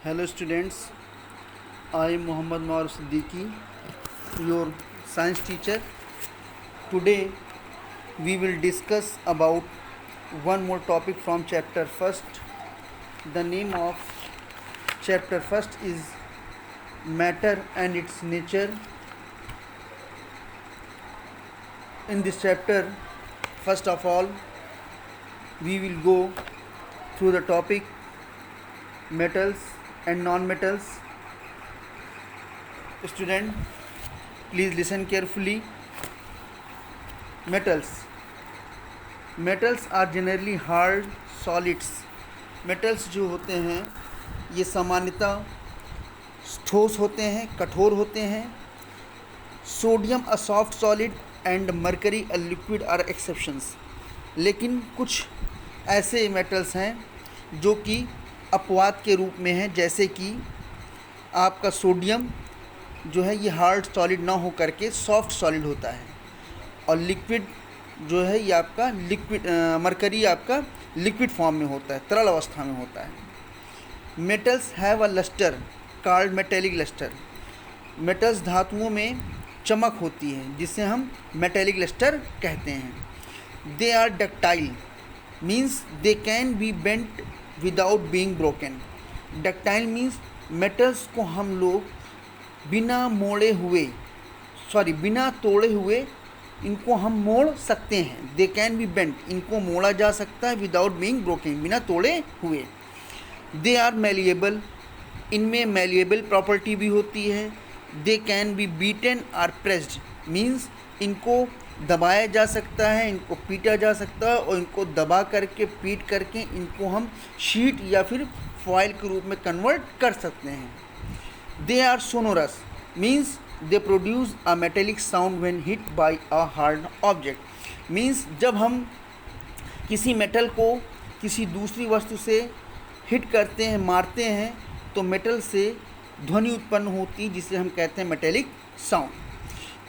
Hello students, I am Muhammad Mawar Siddiqui, your science teacher. Today we will discuss about one more topic from chapter first. The name of chapter first is matter and its nature. In this chapter, first of all, we will go through the topic metals and non-metals. Student, please listen carefully. Metals are generally hard solids. Metals जो होते हैं ये सामान्यतः ठोस होते हैं, कठोर होते हैं. Sodium a soft solid and mercury a liquid are exceptions. लेकिन कुछ ऐसे मेटल्स हैं जो कि अपवाद के रूप में हैं, जैसे कि आपका सोडियम जो है ये हार्ड सॉलिड ना हो करके सॉफ्ट सॉलिड होता है, और लिक्विड जो है ये आपका लिक्विड मरकरी आपका लिक्विड फॉर्म में होता है, तरल अवस्था में होता है. Metals have a lustre called metallic lustre. Metals धातुओं में चमक होती है जिसे हम मेटेलिक लस्टर कहते हैं. They are ductile means they can be bent without being broken. Ductile means metals को हम लोग बिना तोड़े हुए इनको हम मोड़ सकते हैं. दे कैन बी बेंट, इनको मोड़ा जा सकता है विदाउट बीइंग ब्रोकन, बिना तोड़े हुए. दे आर मैलिएबल, इनमें मैलिएबल प्रॉपर्टी भी होती है. They can be beaten or pressed means इनको दबाया जा सकता है, इनको पीटा जा सकता है, और इनको दबा करके पीट करके इनको हम शीट या फिर फॉयल के रूप में कन्वर्ट कर सकते हैं. They are sonorous means they produce a metallic sound when hit by a hard object. Means जब हम किसी मेटल को किसी दूसरी वस्तु से हिट करते हैं, मारते हैं, तो मेटल से ध्वनि उत्पन्न होती है जिसे हम कहते हैं metallic sound.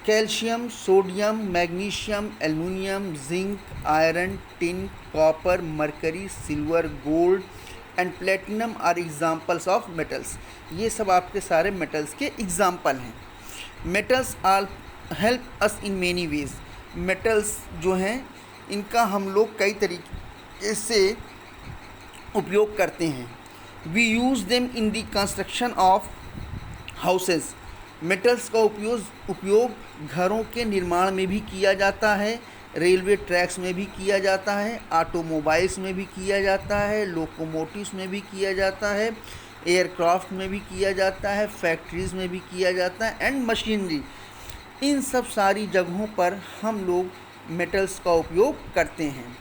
Calcium, sodium, magnesium, aluminium, zinc, iron, tin, copper, mercury, silver, gold and platinum are examples of metals. ये सब आपके सारे मेटल्स के एग्जाम्पल हैं. Metals are help us in many ways. Metals जो हैं इनका हम लोग कई तरीके से उपयोग करते हैं. We use them in the construction of houses. Metals का उपयोग घरों के निर्माण में भी किया जाता है, रेलवे ट्रैक्स में भी किया जाता है, ऑटोमोबाइल्स में भी किया जाता है, लोकोमोटिव्स में भी किया जाता है, एयरक्राफ्ट में भी किया जाता है, फैक्ट्रीज़ में भी किया जाता है, एंड मशीनरी. इन सब सारी जगहों पर हम लोग मेटल्स का उपयोग करते हैं.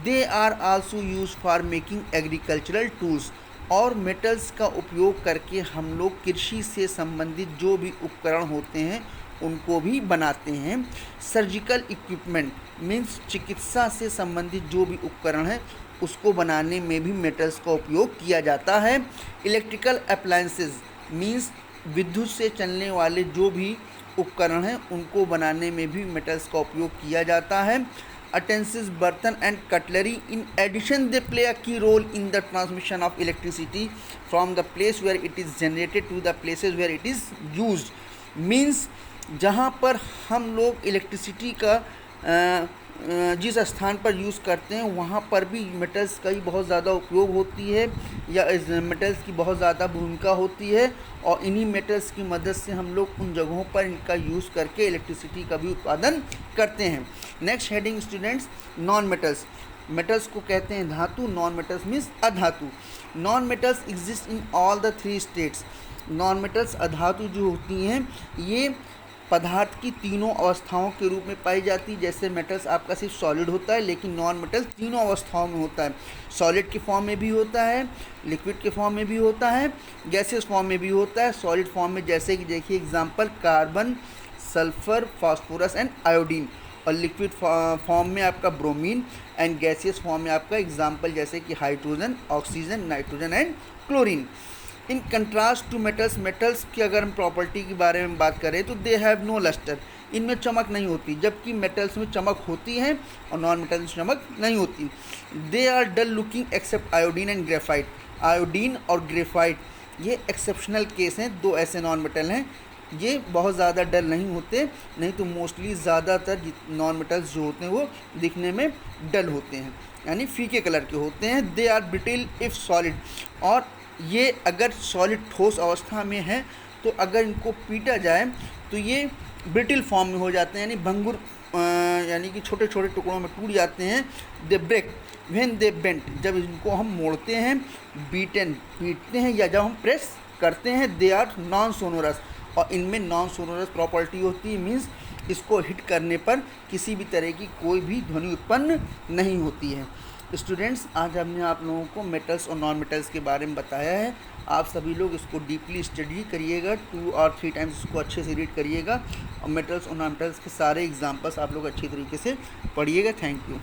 They are also use for making agricultural tools. और मेटल्स का उपयोग करके हम लोग कृषि से संबंधित जो भी उपकरण होते हैं उनको भी बनाते हैं. सर्जिकल इक्विपमेंट मीन्स चिकित्सा से संबंधित जो भी उपकरण है उसको बनाने में भी मेटल्स का उपयोग किया जाता है. इलेक्ट्रिकल अप्लायंसेस मीन्स विद्युत से चलने वाले जो भी उपकरण हैं उनको बनाने में भी मेटल्स का उपयोग किया जाता है. अटेंसिल्स, बर्तन and cutlery. In addition they play a key role in the transmission of electricity from the place where it is generated to the places where it is used. Means जहाँ पर हम लोग इलेक्ट्रिसिटी का जिस स्थान पर use करते हैं वहाँ पर भी मेटल्स का ही बहुत ज़्यादा उपयोग होती है, या इस मेटल्स की बहुत ज़्यादा भूमिका होती है, और इन्हीं मेटल्स की मदद से हम लोग उन जगहों पर इनका यूज़ करके इलेक्ट्रिसिटी का भी उत्पादन करते हैं. Next heading students, non metals. Metals को कहते हैं धातु, नॉन मेटल्स मीन्स अधातु. Non metals exist in all the 3 states. Non metals अधातु जो होती हैं ये पदार्थ की तीनों अवस्थाओं के रूप में पाई जाती है. जैसे मेटल्स आपका सिर्फ सॉलिड होता है, लेकिन नॉन मेटल्स तीनों अवस्थाओं में होता है. सॉलिड के फॉर्म में भी होता है, लिक्विड के फॉर्म में भी होता है, गैसेस फॉर्म में भी होता है. सॉलिड फॉर्म में जैसे कि देखिए example carbon, sulphur, phosphorus and iodine, और लिक्विड फॉर्म में आपका ब्रोमीन, एंड गैसियस फॉर्म में आपका एग्जांपल जैसे कि hydrogen, oxygen, nitrogen and chlorine. In contrast to metals, metals की अगर हम प्रॉपर्टी के बारे में बात करें तो दे हैव नो लस्टर. इनमें चमक नहीं होती, जबकि मेटल्स में चमक होती है और नॉन मेटल्स में चमक नहीं होती. They are dull looking except iodine and graphite. Iodine और ग्रेफाइट ये एक्सेप्शनल केस हैं, 2 ऐसे नॉन मेटल हैं, ये बहुत ज़्यादा डल नहीं होते, नहीं तो मोस्टली ज़्यादातर नॉन मेटल्स जो होते हैं वो दिखने में डल होते हैं, यानी फीके कलर के होते हैं। They are brittle if solid, और ये अगर सॉलिड ठोस अवस्था में है तो अगर इनको पीटा जाए तो ये ब्रिटिल फॉर्म में हो जाते हैं, यानी भंगुर, यानी कि छोटे छोटे टुकड़ों में टूट जाते हैं। They break when they bent, जब इनको हम मोड़ते हैं, बीटन पीटते हैं, या जब हम प्रेस करते हैं। दे आर नॉन सोनोरस, और इनमें नॉन सोनोरस प्रॉपर्टी होती है, मीन्स इसको हिट करने पर किसी भी तरह की कोई भी ध्वनि उत्पन्न नहीं होती है। स्टूडेंट्स, आज हमने आप लोगों को मेटल्स और नॉन मेटल्स के बारे में बताया है। आप सभी लोग इसको डीपली स्टडी करिएगा, 2 और 3 टाइम्स इसको अच्छे से रीड करिएगा, और मेटल्स और नॉन मेटल्स के सारे एग्जाम्पल्स आप लोग अच्छी तरीके से पढ़िएगा। Thank you.